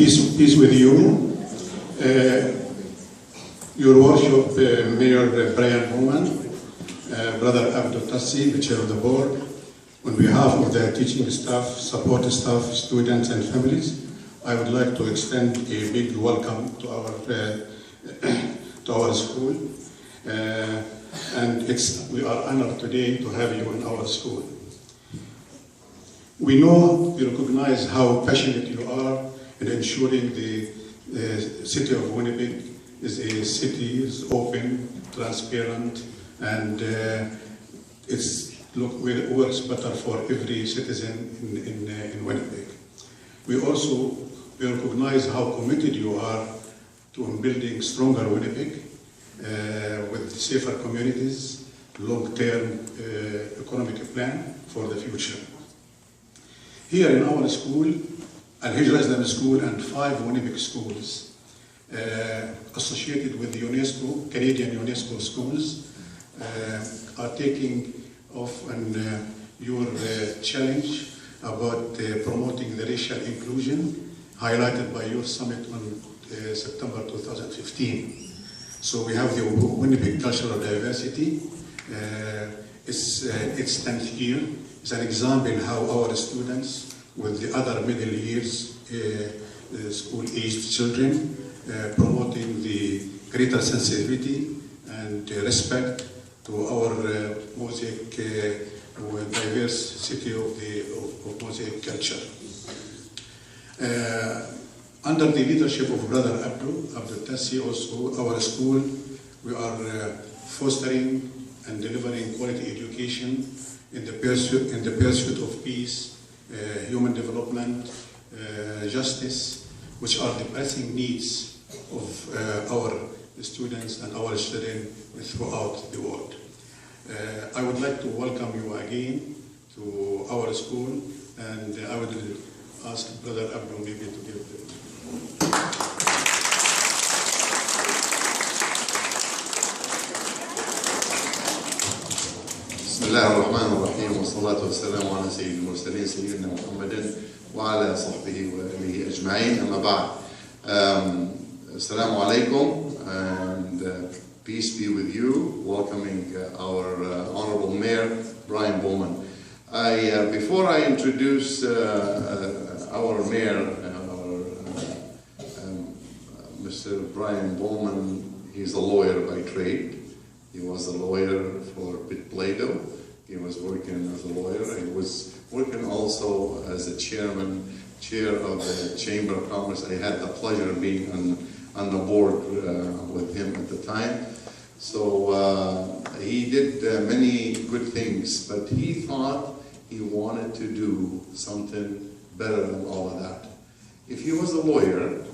Peace with you. Your Worship, Mayor Brian Bowman, Brother Abdul Tassi, the Chair of the Board, on behalf of the teaching staff, support staff, students and families, I would like to extend a big welcome to our school. And we are honored today to have you in our school. We recognize how passionate you are in ensuring the city of Winnipeg is a city, is open, transparent, and it works better for every citizen in Winnipeg. We recognize how committed you are to building stronger Winnipeg with safer communities, long-term economic plan for the future. Here in our school, Alhijra Islamic School and 5 Winnipeg schools associated with the UNESCO, Canadian UNESCO schools, are taking off on your challenge about promoting the racial inclusion highlighted by your summit on September 2015. So we have the Winnipeg Cultural Diversity. It's 10th year. It's an example how our students with the other middle years school-aged children promoting the greater sensitivity and respect to our mosaic diverse city of mosaic culture. Under the leadership of Brother Abdul Tassi, also our school, we are fostering and delivering quality education in the pursuit of peace, human development, justice, which are the pressing needs of our students and our children throughout the world. I would like to welcome you again to our school, and I would ask Brother Abdul maybe to give the بسم الله الرحمن الرحيم والصلاة والسلام على سيد المرسلين سيدنا محمد وعلى صحبه وآله أجمعين أما بعد. Assalamu alaikum and peace be with you, welcoming our Honorable Mayor Brian Bowman. Before I introduce our Mayor, Mr. Brian Bowman, he's a lawyer by trade. He was a lawyer for Play-Doh. He was working as a lawyer. He was working also as a chair of the Chamber of Commerce. I had the pleasure of being on the board with him at the time. So he did many good things, but he thought he wanted to do something better than all of that. If he was a lawyer,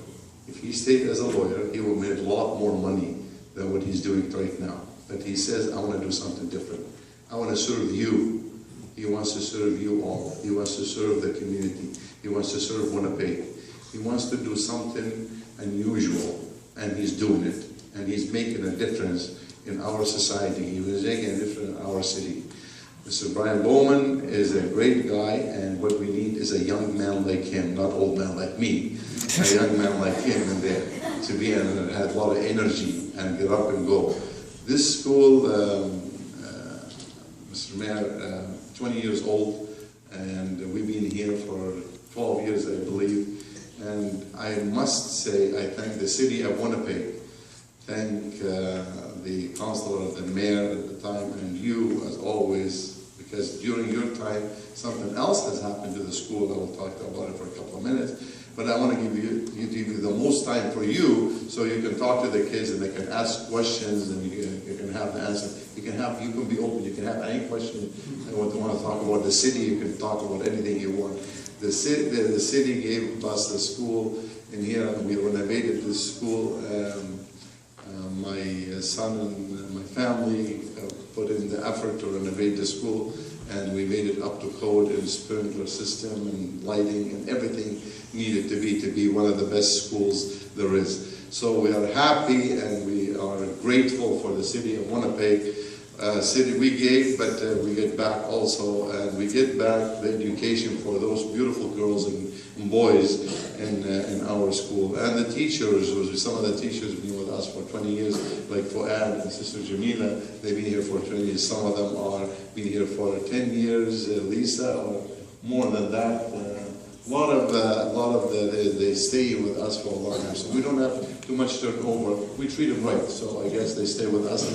if he stayed as a lawyer, he would make a lot more money than what he's doing right now. But he says, I want to do something different. I want to serve you. He wants to serve you all. He wants to serve the community. He wants to serve Winnipeg. He wants to do something unusual, and he's doing it. And he's making a difference in our society. He was making a difference in our city. Mr. Brian Bowman is a great guy, and what we need is a young man like him, not old man like me. A young man like him in there to be in and have a lot of energy and get up and go. This school, Mr. Mayor, 20 years old, and we've been here for 12 years, I believe. And I must say, I thank the city of Winnipeg, thank the councillor, the mayor at the time, and you as always, because during your time, something else has happened to the school. I will talk about it for a couple of minutes. But I want to give you the most time for you, so you can talk to the kids and they can ask questions and you can have the answer. You can be open. You can have any question you want to talk about the city. You can talk about anything you want. The city gave us the school in here, and we renovated this school. My son and my family put in the effort to renovate the school, and we made it up to code and sprinkler system and lighting and everything needed to be one of the best schools there is. So we are happy and we are grateful for the city of Winnipeg city we gave, but we get back also, and we get back the education for those beautiful girls and boys in our school. And the teachers, some of the teachers have been with us for 20 years, like Fuad and Sister Jamila, they've been here for 20 years. Some of them are been here for 10 years, Lisa, or more than that. A lot of they stay with us for a long time, so we don't have too much turnover. We treat them right, so I guess they stay with us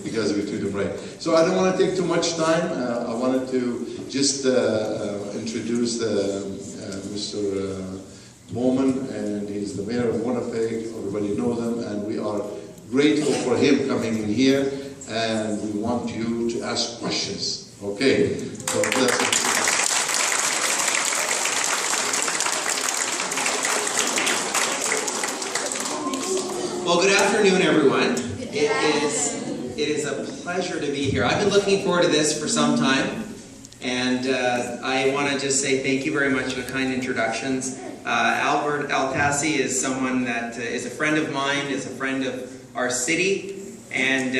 because we treat them right. So I don't want to take too much time. I wanted to just introduce Mr. Bowman, and he's the mayor of Winnipeg. Everybody knows him, and we are grateful for him coming in here, and we want you to ask questions. Okay, so that's it. Well, good afternoon, everyone. It is a pleasure to be here. I've been looking forward to this for some time, and I want to just say thank you very much for the kind introductions. Albert Altassi is someone that is a friend of mine, is a friend of our city, and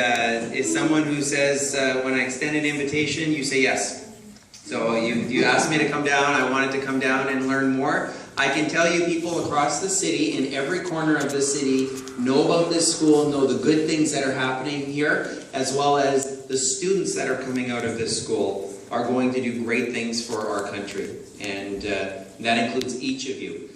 is someone who says, when I extend an invitation, you say yes. So you asked me to come down, I wanted to come down and learn more. I can tell you people across the city, in every corner of the city, know about this school, know the good things that are happening here, as well as the students that are coming out of this school are going to do great things for our country. And that includes each of you.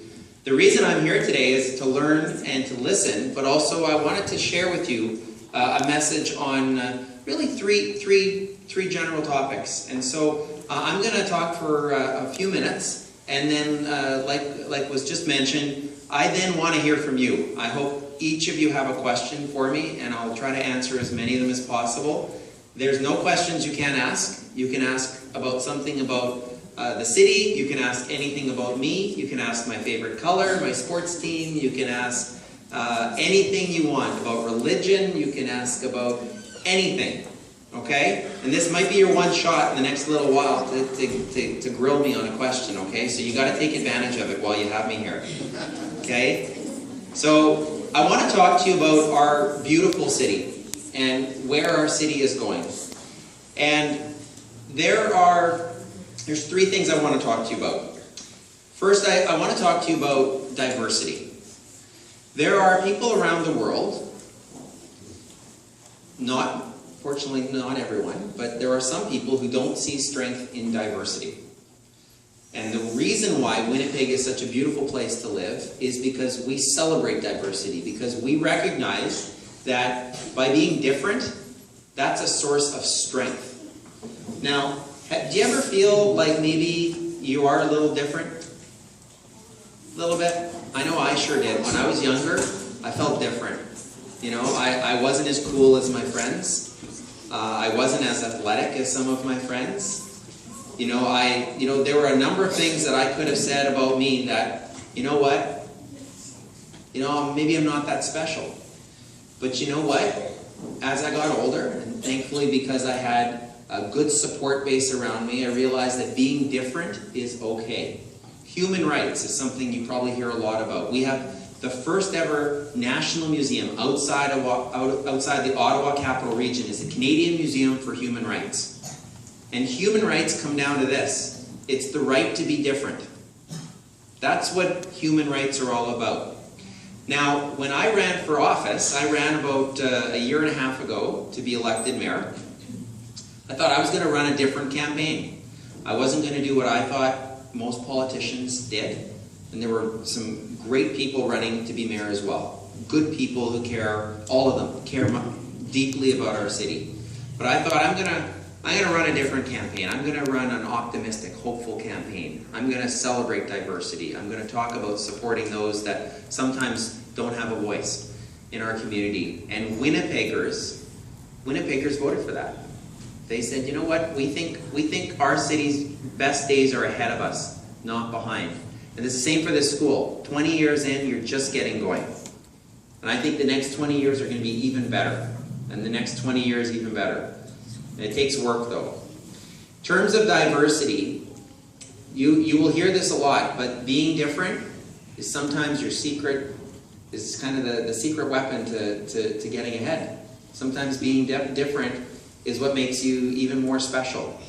The reason I'm here today is to learn and to listen, but also I wanted to share with you a message on really three general topics. And so I'm going to talk for a few minutes. And then, like was just mentioned, I then want to hear from you. I hope each of you have a question for me, and I'll try to answer as many of them as possible. There's no questions you can't ask. You can ask about something about the city. You can ask anything about me. You can ask my favorite color, my sports team. You can ask anything you want about religion. You can ask about anything. Okay? And this might be your one shot in the next little while to grill me on a question, okay? So you got to take advantage of it while you have me here. Okay? So I want to talk to you about our beautiful city and where our city is going. And there's three things I want to talk to you about. First, I want to talk to you about diversity. There are people around the world, fortunately not everyone, but there are some people who don't see strength in diversity. And the reason why Winnipeg is such a beautiful place to live is because we celebrate diversity, because we recognize that by being different, that's a source of strength. Now, do you ever feel like maybe you are a little different? A little bit? I know I sure did. When I was younger, I felt different. You know, I wasn't as cool as my friends. I wasn't as athletic as some of my friends. You know, there were a number of things that I could have said about me that, you know what? You know, maybe I'm not that special. But you know what? As I got older, and thankfully because I had a good support base around me, I realized that being different is okay. Human rights is something you probably hear a lot about. We have the first ever national museum outside the Ottawa Capital Region is the Canadian Museum for Human Rights. And human rights come down to this. It's the right to be different. That's what human rights are all about. Now, when I ran for office, I ran about a year and a half ago to be elected mayor. I thought I was going to run a different campaign. I wasn't going to do what I thought most politicians did. And there were some great people running to be mayor as well. Good people who care, all of them, care deeply about our city. But I thought, I'm gonna run a different campaign. I'm gonna run an optimistic, hopeful campaign. I'm gonna celebrate diversity. I'm gonna talk about supporting those that sometimes don't have a voice in our community. And Winnipeggers voted for that. They said, you know what, we think our city's best days are ahead of us, not behind. And it's the same for this school. 20 years in, you're just getting going. And I think the next 20 years are going to be even better. And the next 20 years even better. And it takes work though. In terms of diversity, you will hear this a lot, but being different is sometimes your secret, is kind of the secret weapon to getting ahead. Sometimes being different is what makes you even more special.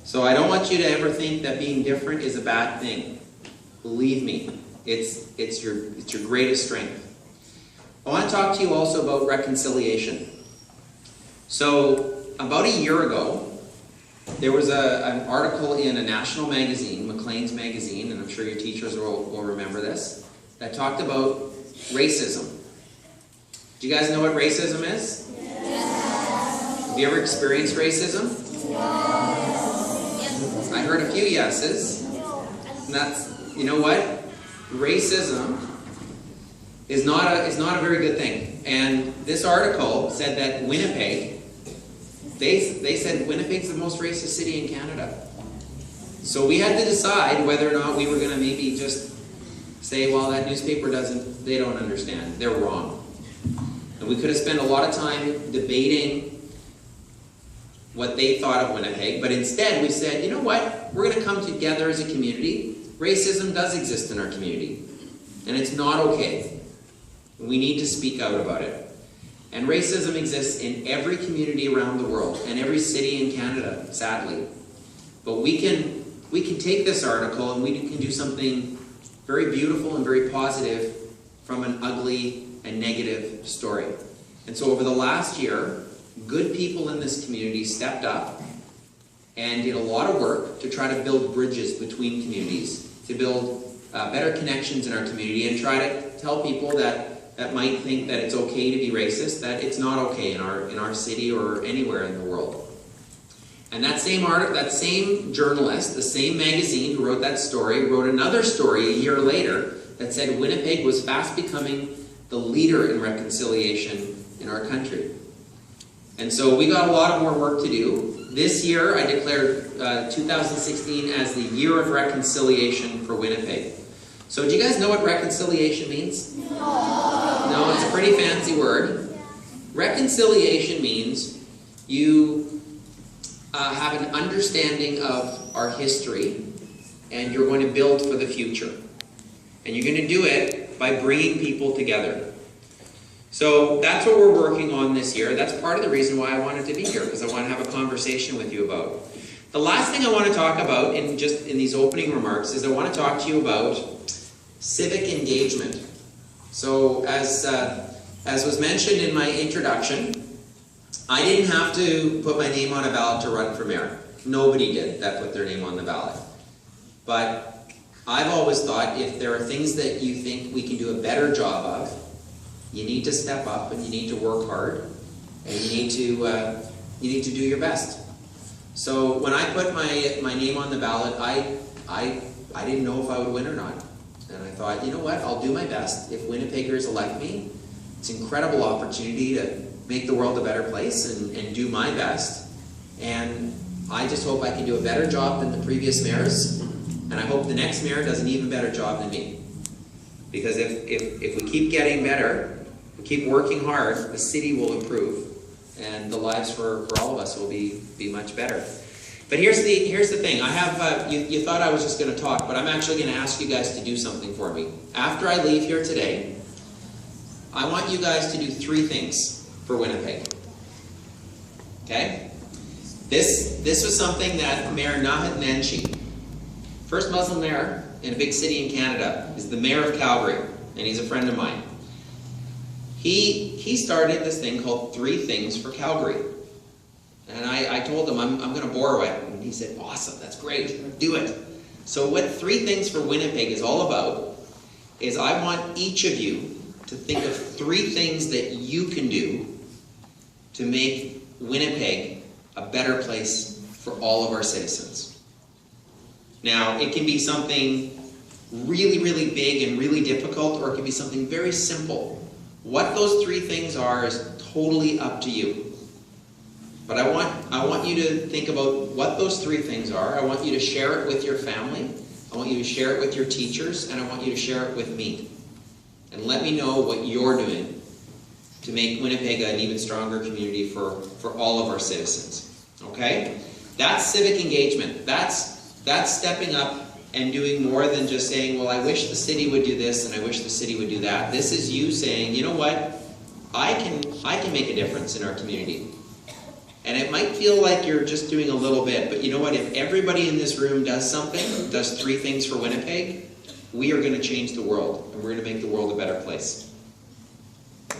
So I don't want you to ever think that being different is a bad thing. Believe me, it's your greatest strength. I want to talk to you also about reconciliation. So about a year ago, there was an article in a national magazine, Maclean's magazine, and I'm sure your teachers will remember this, that talked about racism. Do you guys know what racism is? Yes. Have you ever experienced racism? Yes. I heard a few yeses. And that's, you know what? Racism is not a very good thing. And this article said that Winnipeg, they said Winnipeg's the most racist city in Canada. So we had to decide whether or not we were going to maybe just say, well, that newspaper they don't understand. They're wrong. And we could have spent a lot of time debating what they thought of Winnipeg, but instead we said, you know what? We're going to come together as a community. Racism does exist in our community, and it's not okay. We need to speak out about it. And racism exists in every community around the world, and every city in Canada, sadly. But we can take this article and we can do something very beautiful and very positive from an ugly and negative story. And so over the last year, good people in this community stepped up and did a lot of work to try to build bridges between communities, to build better connections in our community, and try to tell people that might think that it's okay to be racist, that it's not okay in our city or anywhere in the world. And that same journalist, the same magazine who wrote that story, wrote another story a year later that said Winnipeg was fast becoming the leader in reconciliation in our country. And so we got a lot of more work to do. This year I declared 2016 as the year of reconciliation for Winnipeg. So do you guys know what reconciliation means? No, it's a pretty fancy word. Reconciliation means you have an understanding of our history, and you're going to build for the future. And you're going to do it by bringing people together. So that's what we're working on this year. That's part of the reason why I wanted to be here, because I want to have a conversation with you about. The last thing I want to talk about in these opening remarks is I want to talk to you about civic engagement. So as was mentioned in my introduction, I didn't have to put my name on a ballot to run for mayor. Nobody did that put their name on the ballot. But I've always thought if there are things that you think we can do a better job of, you need to step up and you need to work hard and you need to do your best. So when I put my name on the ballot, I didn't know if I would win or not. And I thought, you know what, I'll do my best. If Winnipeggers elect me, it's an incredible opportunity to make the world a better place and do my best. And I just hope I can do a better job than the previous mayors, and I hope the next mayor does an even better job than me. Because if we keep getting better, we keep working hard, the city will improve, and the lives for all of us will be much better. But here's the thing. I have you thought I was just going to talk, but I'm actually going to ask you guys to do something for me. After I leave here today, I want you guys to do 3 things for Winnipeg. Okay? This was something that Mayor Naheed Nenshi, first Muslim mayor in a big city in Canada, is the mayor of Calgary, and he's a friend of mine. He started this thing called 3 Things for Calgary. And I told him I'm going to borrow it. And he said, awesome, that's great, do it. So what 3 Things for Winnipeg is all about is I want each of you to think of 3 things that you can do to make Winnipeg a better place for all of our citizens. Now, it can be something really, really big and really difficult, or it can be something very simple. What those 3 things are is totally up to you. But I want you to think about what those 3 things are. I want you to share it with your family. I want you to share it with your teachers, and I want you to share it with me. And let me know what you're doing to make Winnipeg an even stronger community for all of our citizens. Okay? That's civic engagement. That's stepping up and doing more than just saying, well, I wish the city would do this and I wish the city would do that. This is you saying, you know what? I can make a difference in our community. And it might feel like you're just doing a little bit, but you know what? If everybody in this room does something, does 3 things for Winnipeg, we are going to change the world, and we're going to make the world a better place.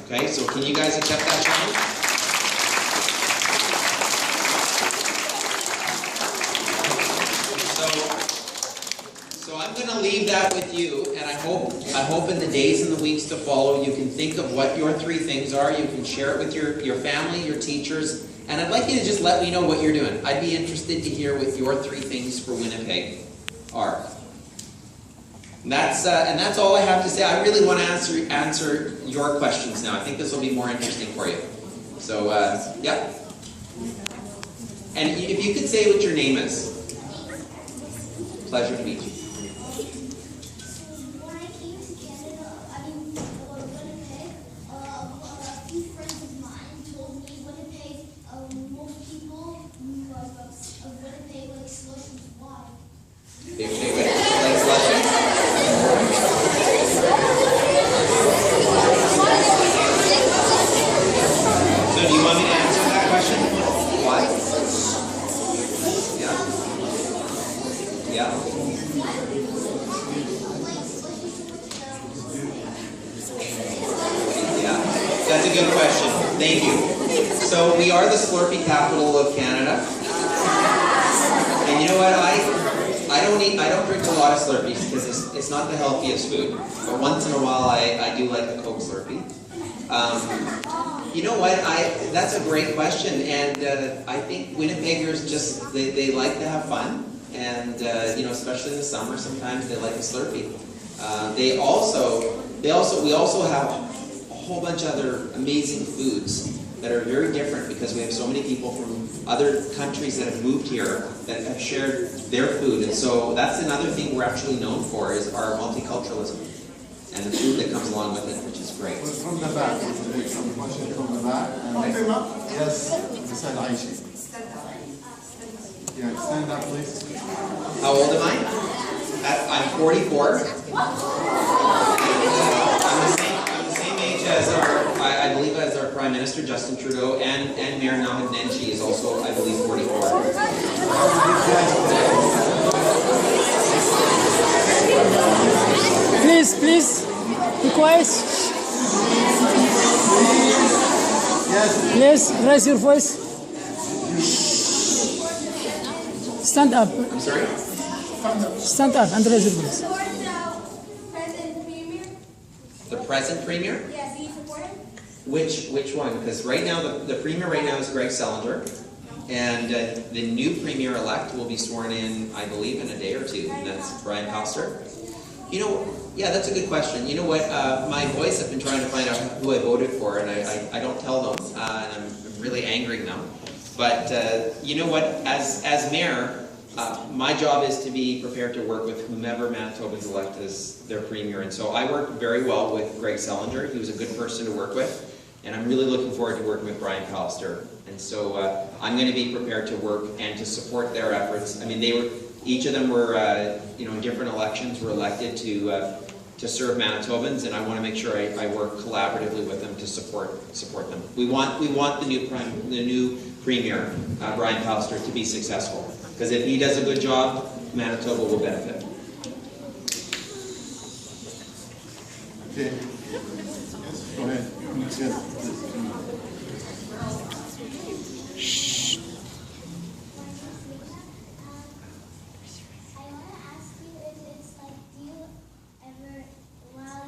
Okay, so can you guys accept that challenge? So I'm going to leave that with you, and I hope in the days and the weeks to follow you can think of what your 3 things are. You can share it with your family, your teachers, and I'd like you to just let me know what you're doing. I'd be interested to hear what your 3 things for Winnipeg are. And that's all I have to say. I really want to answer your questions now. I think this will be more interesting for you. So, yeah. And if you could say what your name is. Pleasure to meet you. When I came to Canada, Winnipeg, a few friends of mine told me Winnipeg, most people of Winnipeg like slushies. Why? They like slushies? So do you want me to answer that question? Why? Yeah. Yeah. Yeah. That's a good question. Thank you. So we are the Slurpee capital of Canada. And you know what? I don't drink a lot of Slurpees because it's not the healthiest food. But once in a while I do like a Coke Slurpee. You know what? That's a great question, and I think Winnipeggers just they like to have fun, and you know, especially in the summer, sometimes they like a Slurpee. We also have a whole bunch of other amazing foods that are very different because we have so many people from other countries that have moved here that have shared their food, and so that's another thing we're actually known for is our multiculturalism and the food that comes along with it, which is great. Well, from the back, we'll take some questions from the back. And yes, beside Aisha. Yeah, stand up, please. How old am I? I'm 44. I'm the same age as I believe as our Prime Minister, Justin Trudeau, and Mayor Naheed Nenshi is also, I believe, 44. Please, be quiet. Yes, raise your voice. Stand up. I'm sorry? Stand up and raise your voice. Support the present premier? The present Premier? Yes, do you support him? Which one? Because right now, the Premier right now is Greg Selinger, and the new Premier-elect will be sworn in, I believe, in a day or two, and that's Brian Pallister. You know, yeah, that's a good question. You know what? My boys have been trying to find out who I voted for, and I don't tell them, and I'm really angering them. But you know what? As mayor, my job is to be prepared to work with whomever Manitobans elect as their premier, and so I work very well with Greg Selinger. He was a good person to work with, and I'm really looking forward to working with Brian Pallister. And so I'm going to be prepared to work and to support their efforts. I mean, each of them were, you know, in different elections were elected to serve Manitobans, and I want to make sure I work collaboratively with them to support them. We want the new premier, Brian Pallister, to be successful, because if he does a good job, Manitoba will benefit. Okay. Yes, go ahead. Yes. I want to ask you if it's like, do you ever, while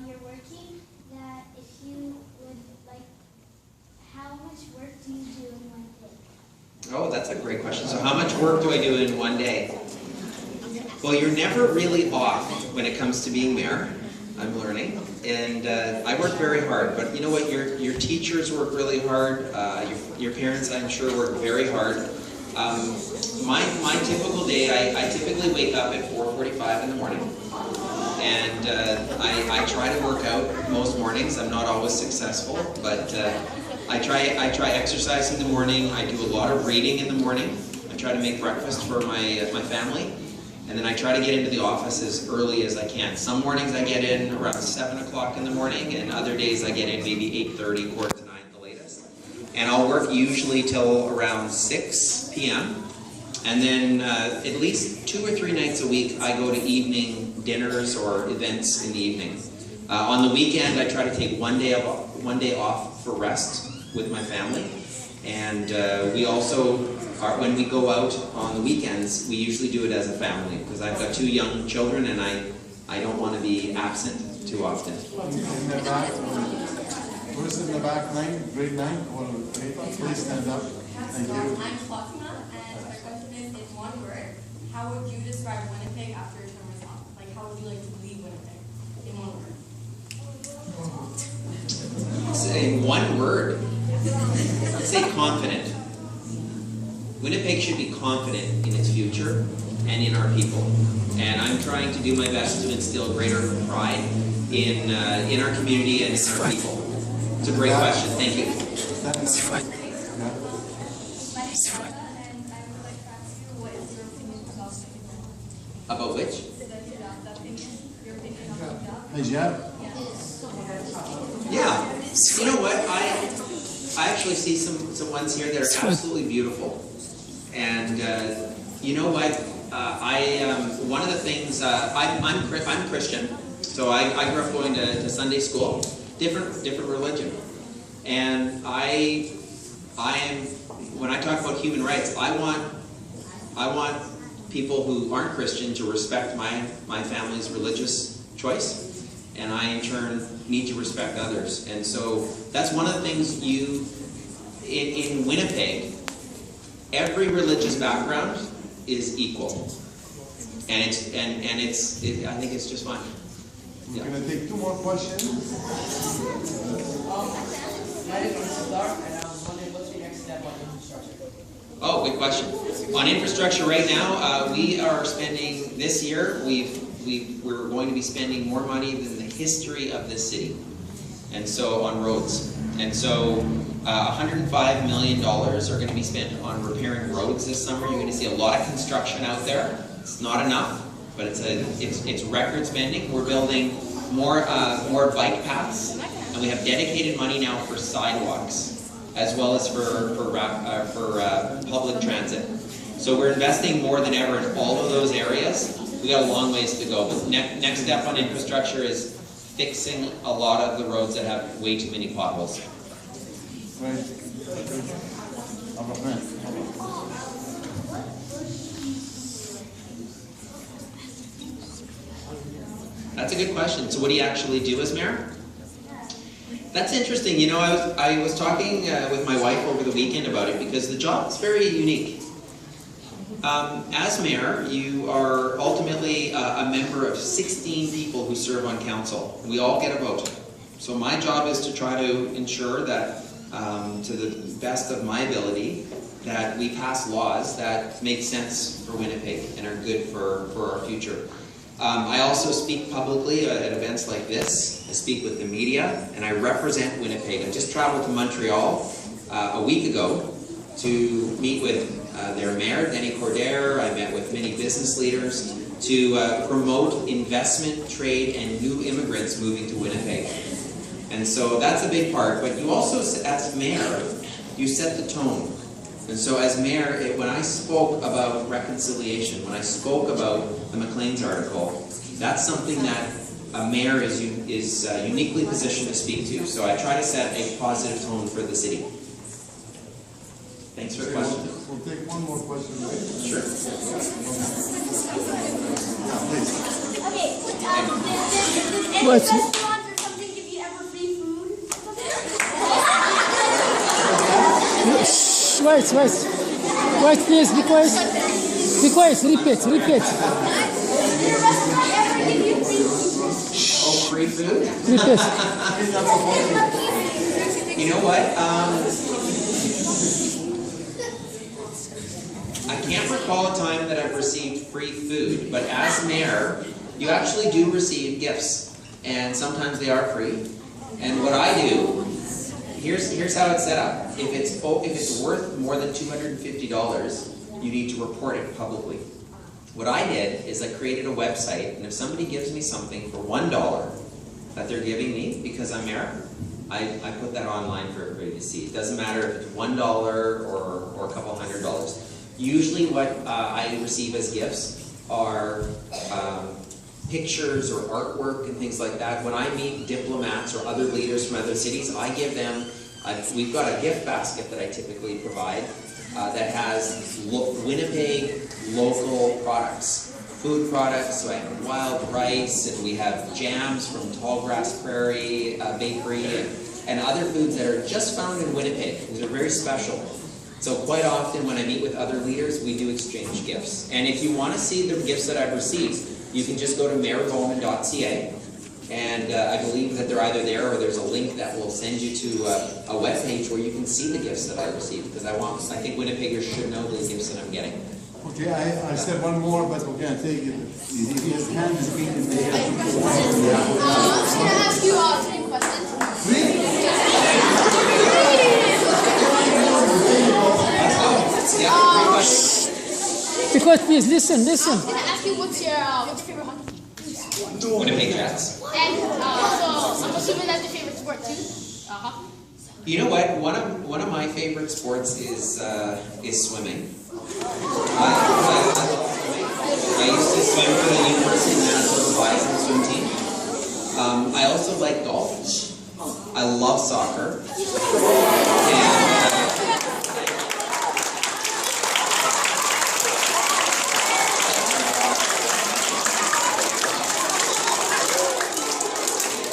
you're working, that if you would like, how much work do you do in one day? Oh, that's a great question. So how much work do I do in one day? Well, you're never really off when it comes to being mayor. I'm learning, and I work very hard. But you know what? Your teachers work really hard. Your parents, I'm sure, work very hard. My typical day, I typically wake up at 4:45 in the morning, and I try to work out most mornings. I'm not always successful, but I try exercise in the morning. I do a lot of reading in the morning. I try to make breakfast for my family. And then I try to get into the office as early as I can. Some mornings I get in around 7 o'clock in the morning, and other days I get in maybe 8:30, 8:45 the latest. and I'll work usually till around 6 p.m. And then at least 2 or 3 nights a week I go to evening dinners or events in the evening. On the weekend I try to take one day off for rest with my family. And we also, when we go out on the weekends, we usually do it as a family because I've got 2 young children and I don't want to be absent too often. In the back, who's in the back, grade 9 or 8? Please stand up. Thank you. I'm Fatima, and my question is, in one word, how would you describe Winnipeg after your term is up? Like, how would you like to leave Winnipeg? In one word. In one word, I'd say confident. Winnipeg should be confident in its future and in our people. And I'm trying to do my best to instill greater pride in our community and in our people. It's a great question. Thank you. My name is Eva, and I would like to ask you, what is your opinion about Winnipeg? About which? Your opinion about the Hijab? Yeah. You know what? I actually see some ones here that are absolutely beautiful. And you know what? One of the things I'm Christian, so I grew up going to Sunday school, different religion, and I am, when I talk about human rights, I want people who aren't Christian to respect my family's religious choice, and I in turn need to respect others. And so that's one of the things in Winnipeg, every religious background is equal, and I think it's just fine. We're going to take 2 more questions. My name is Siddharth, and I was wondering what's the next step on infrastructure? Oh, good question. On infrastructure right now, we are spending, this year, we're going to be spending more money than the history of this city, and so on roads. And so $105 million are going to be spent on repairing roads this summer. You're going to see a lot of construction out there. It's not enough, but it's record spending. We're building more bike paths, and we have dedicated money now for sidewalks, as well as for public transit. So we're investing more than ever in all of those areas. We got a long ways to go, but next step on infrastructure is fixing a lot of the roads that have way too many potholes. Right. That's a good question. So what do you actually do as mayor? That's interesting. You know, I was talking with my wife over the weekend about it because the job is very unique. As mayor, you are ultimately a member of 16 people who serve on council. We all get a vote. So my job is to try to ensure that, to the best of my ability, that we pass laws that make sense for Winnipeg and are good for our future. I also speak publicly at events like this. I speak with the media, and I represent Winnipeg. I just traveled to Montreal a week ago to meet with their mayor, Denny Cordair. I met with many business leaders to promote investment, trade, and new immigrants moving to Winnipeg. And so that's a big part. But you also, as mayor, you set the tone. And so as mayor, when I spoke about reconciliation, when I spoke about the Maclean's article, that's something that a mayor is uniquely positioned to speak to. So I try to set a positive tone for the city. Thanks for the question. We'll take one more question, right? Sure. Yeah, please. Okay, does any What? restaurants or something give you ever free food? Wait, please, be quiet. Be quiet, repeat. Did a restaurant ever give you free food? Oh, free food? Repeat. You know what? I can't recall a time that I've received free food, but as mayor, you actually do receive gifts, and sometimes they are free. And what I do, here's how it's set up. If it's worth more than $250, you need to report it publicly. What I did is I created a website, and if somebody gives me something for $1 that they're giving me because I'm mayor, I put that online for everybody to see. It doesn't matter if it's $1 or a couple $100. Usually what I receive as gifts are pictures or artwork and things like that. When I meet diplomats or other leaders from other cities, I give them, we've got a gift basket that I typically provide that has Winnipeg local products. Food products, so I have wild rice, and we have jams from Tallgrass Prairie Bakery, and other foods that are just found in Winnipeg. These are very special. So quite often when I meet with other leaders, we do exchange gifts. And if you want to see the gifts that I've received, you can just go to mayorbowman.ca, and I believe that they're either there or there's a link that will send you to a web page where you can see the gifts that I received, because I think Winnipeggers should know the gifts that I'm getting. Okay, I said one more, but we're going to take it. His hand is being in the air. I'm just going to ask you 3 questions. Because please listen. I was going to ask you what's your favorite hockey team? Winnipeg Jets. And so I'm assuming that's your favorite sport too? Hockey? You know what? One of my favorite sports is swimming. I love swimming. I used to swim for the University of Manitoba Bison swim team. I also like golf. I love soccer. And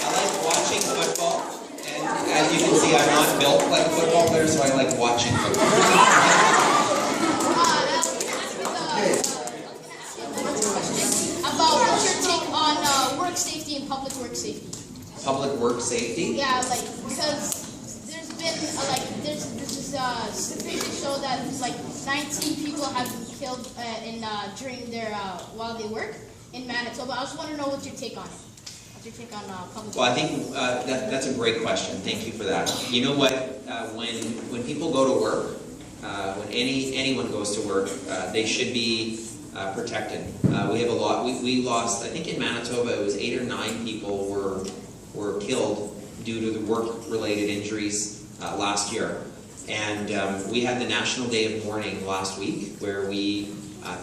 I like watching football. And as you can see, I'm not built like a football player, so I like watching football. About what's your take on work safety and public work safety? Public work safety? Yeah, like, because there's been, there's statistics show that, 19 people have been killed during their, while they work in Manitoba. I just want to know what's your take on it. What's your take on public Well, I work think that's a great question. Thank you for that. You know what? When people go to work, when anyone goes to work, they should be protected. We have a lot. We lost. I think in Manitoba it was 8 or 9 people were killed due to the work-related injuries last year, and we had the National Day of Mourning last week, where we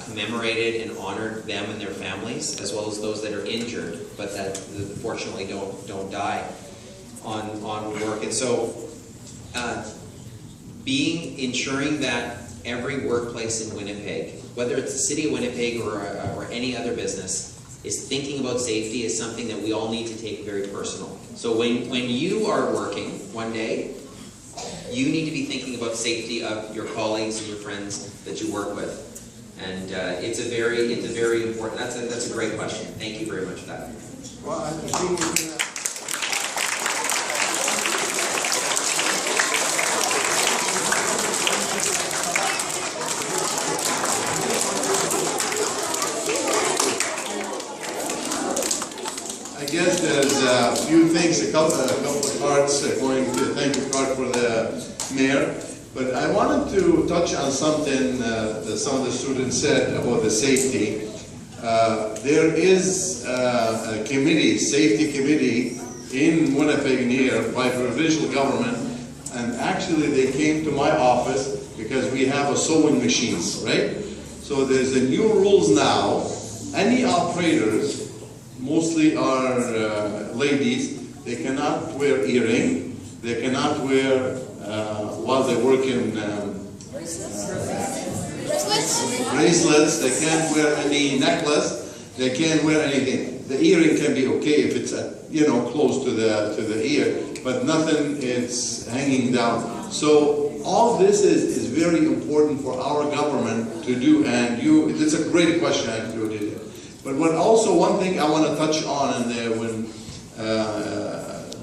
commemorated and honored them and their families, as well as those that are injured, but that fortunately don't die on work. And so, ensuring that every workplace in Winnipeg, whether it's the city of Winnipeg or any other business, is thinking about safety is something that we all need to take very personal. So when you are working one day, you need to be thinking about safety of your colleagues and your friends that you work with. And it's a very important, that's a great question. Thank you very much for that. Well, I think we're gonna... I guess there's a few things, a couple of cards, going to thank you card for the mayor. But I wanted to touch on something that some of the students said about the safety. There is a committee, safety committee in Winnipeg here by provincial government, and actually they came to my office because we have a sewing machines, right? So there's a new rules now. Any operators, mostly are ladies, they cannot wear earring, they cannot wear while they work in bracelets, they can't wear any necklace, they can't wear anything. The earring can be okay if it's close to the ear, but nothing is hanging down. So all this is very important for our government to do, and it's a great question actually. But one thing I want to touch on in there when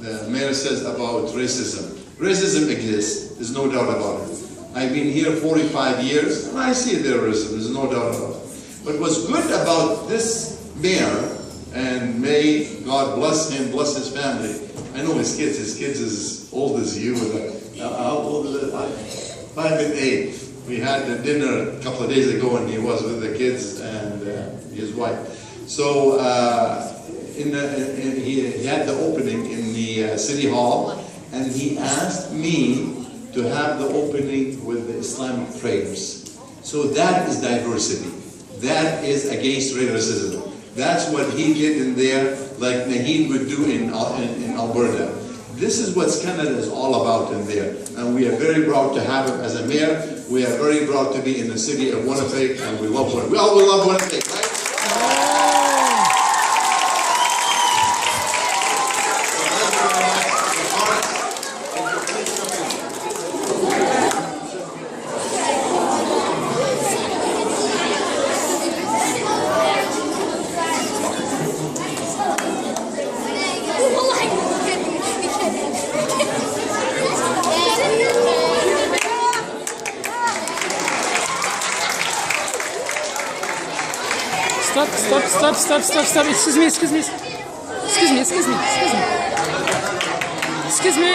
the mayor says about racism. Racism exists, there's no doubt about it. I've been here 45 years, and I see terrorism, there's no doubt about it. But what's good about this mayor, and may God bless him, bless his family. I know his kids as old as you. How old is it? 5 and 8. We had a dinner a couple of days ago, and he was with the kids and his wife. So he had the opening in the city hall, and he asked me to have the opening with the Islamic prayers. So that is diversity. That is against racism. That's what he did in there, like Naheed would do in Alberta. This is what Canada is all about in there. And we are very proud to have him as a mayor. We are very proud to be in the city of Winnipeg, and we love Winnipeg. We all love Winnipeg, right? Stop. Excuse me. Excuse me.